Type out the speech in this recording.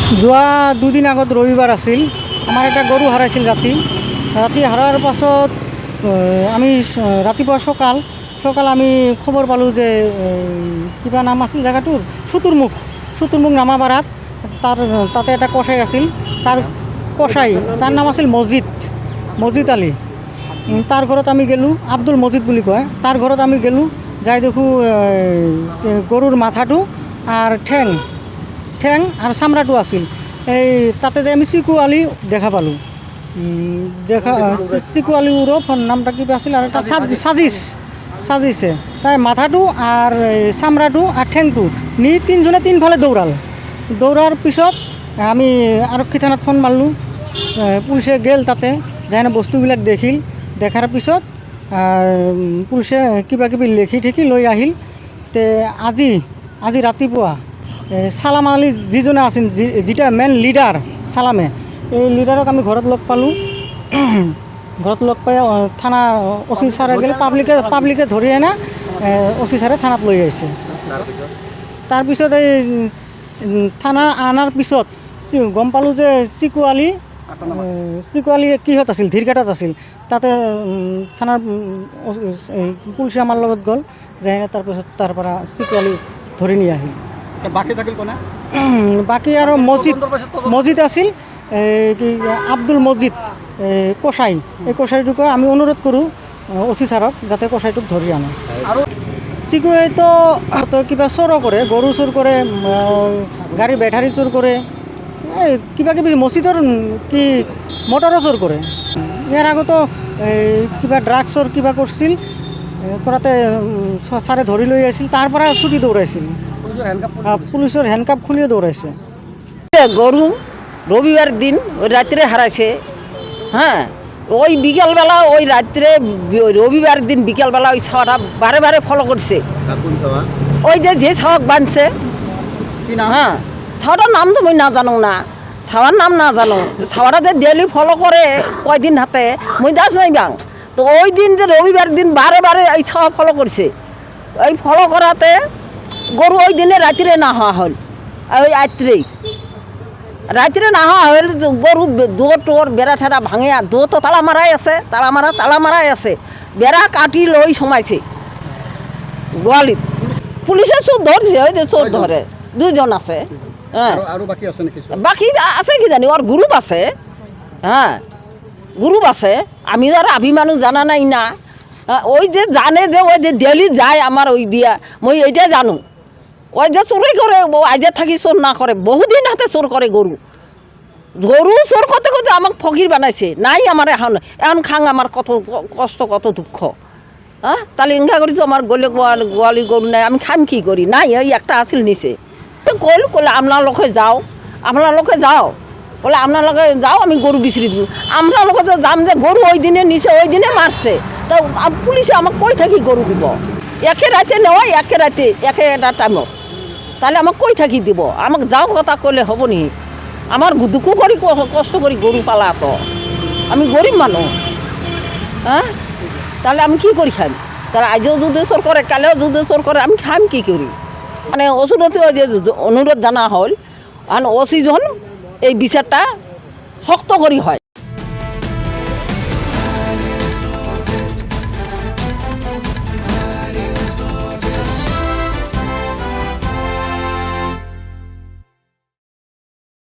যোৱা দুদিন আগত ৰবিবাৰ আছিল, আমাৰ এটা গৰু হাৰাইছিল ৰাতি হাৰাৰ পাছত আমি ৰাতিপুৱা সকাল আমি খবৰ পালোঁ যে কিবা নাম আছিল জেগাটোৰ চুতুৰমুখ নামাপাৰাত তাতে এটা কচাই আছিল, তাৰ নাম আছিল মছজিদ আলী। তাৰ ঘৰত আমি গ'লোঁ, আব্দুল মজিদ বুলি কয়। তাৰ ঘৰত আমি গ'লোঁ, যাই দেখোঁ গৰুৰ মাথাটো আৰু ঠেং আৰু চামৰাটো আছিল। এই তাতে যে আমি চিকু আলী দেখা পালোঁ, চিকু আলী উৰফ নামটা কিবা আছিল, আৰু এটা সাজিছে তাই মাথাটো আৰু চামৰাটো আৰু ঠেংটো নি তিনিজনে তিনিফালে দৌৰাৰ পিছত আমি আৰক্ষী থানাত ফোন মাৰিলোঁ। পুলিচে গ'ল তাতে, যাই বস্তুবিলাক দেখাৰ পিছত পুলিচে কিবা কিবি লিখি লৈ আহিল। তে আজি ৰাতিপুৱা চালাম আলী যিজনে আছিল, যিটা মেইন লিডাৰ চালামে, এই লিডাৰক আমি ঘৰত লগ পালোঁ। ঘৰত লগ পাই থানা অচি ছাৰে গ'লে পাব্লিকে ধৰি আনে অচি ছাৰে থানাত লৈ আহিছে। তাৰপিছত এই থানা অনাৰ পিছত গম পালোঁ যে চিকু আলী কিহত আছিল, ধীৰকাটাত আছিল। তাতে থানাৰ পুলিচে আমাৰ লগত গ'ল, যাই তাৰপিছত তাৰ পৰা চিকু আলী ধৰি নি আহিল। বাকী থাকিল কোনে? বাকী আৰু মছজিদ আছিল, আব্দুল মজিদ কচাই। এই কচাইটোকে আমি অনুৰোধ কৰোঁ অচি ছাৰক যাতে কচাইটোক ধৰি আনে। আৰু চিকুৱেতো কিবা চোৰো কৰে, গৰু চোৰ কৰে, গাড়ী বেটাৰী চোৰ কৰে, এই কিবা কিবি মছজিদৰ কি মটৰো চোৰ কৰে। ইয়াৰ আগতো কিবা ড্ৰাগছৰ কিবা কৰিছিল, কৰাতে ছাৰে ধৰি লৈ আহিছিল, তাৰ পৰা চুৰি দৌৰাইছিল, পুলিচৰ হেণ্ডকাপ খুলিও দৌৰাইছে। গরু রবিবার দিন ওই রাত্রে হারাইছে। হ্যাঁ, ওই বিকেলবেলা ওই রাত্রে রবিবার দিন বিকেলবেলা ওই ছাওয়াটা বারে ফলো করছে। ওই যে ছাওয়াক বাঁধছে, হ্যাঁ, ছাওয়াটার নাম তো মই না জানো না, ছাওয়ার নাম না জানো। ছাওয়াটা যে ডেলি ফলো করে কয়দিন হাতে মই দাস নাই বাং। তো ওই দিন যে রবিবার দিন বারে এই ছাওয়া ফলো করছে, ওই ফলো করাতে গরু ওই দিনে রাত্রে না হওয়া হল। ওই রাত্রে না হওয়া হলে গরু দৌড় বেড়া ঠেড়া ভাঙে, আর দৌড় তো তালা মারাই আছে, বেড়া কাটি লই সমাইছে গোয়ালিত। পুলিশে চোর ধরছে, ওই যে চোর ধরে দুজন আছে। হ্যাঁ, বাকি আছে কি জানি, ওর গ্রুপ আছে। হ্যাঁ, গ্রুপ আছে, আমি আর আভি মানুষ জানা নাই না। ওই যে জানে যে ওই যে ডেলি যায় আমার ওই দিয়া, মই এইটা জানো। ওই যে চোরই করে, আজে থাকি চোর না করে, বহুদিন হাতে চোর করে। গরু চোর করতে আমাকে ফকির বানাইছে। নাই আমার এখন খাং, আমার কত কষ্ট কত দুঃখ। হ্যাঁ, তাহলে ইঙ্গা করি তো আমার গোয়ালি গরু নাই, আমি খাম কি করি? নাই, ওই একটা আসিল নিচে কলে আপনার লোকে যাও বলে আপনার লোকে যাও, আমি গরু বিচরি দিব। আমরা লোকে তো যাম যে গরু ওই দিনে নিচে, ওই দিনে মারছে, তো পুলিশে আমাকে কই থাকি গরু দিব? একে রাতে নেওয়া, একে একটা টাইমত, তাহলে আমাকে কই থাকি দিব? আমাকে যাও কথা কলে হব নি? আমার দুঃখ করি কষ্ট করি গরু পালা, তো আমি গরিব মানুষ। হ্যাঁ, তাহলে আমি কি করি খাই? তাহলে আজও যদি চোর করে, কালেও যদি চোর করে, আমি খাম কি করি? মানে ওসুরতে যে অনুরোধ জানা হল, আর ওসি যখন এই বিচারটা শক্ত করি হয়।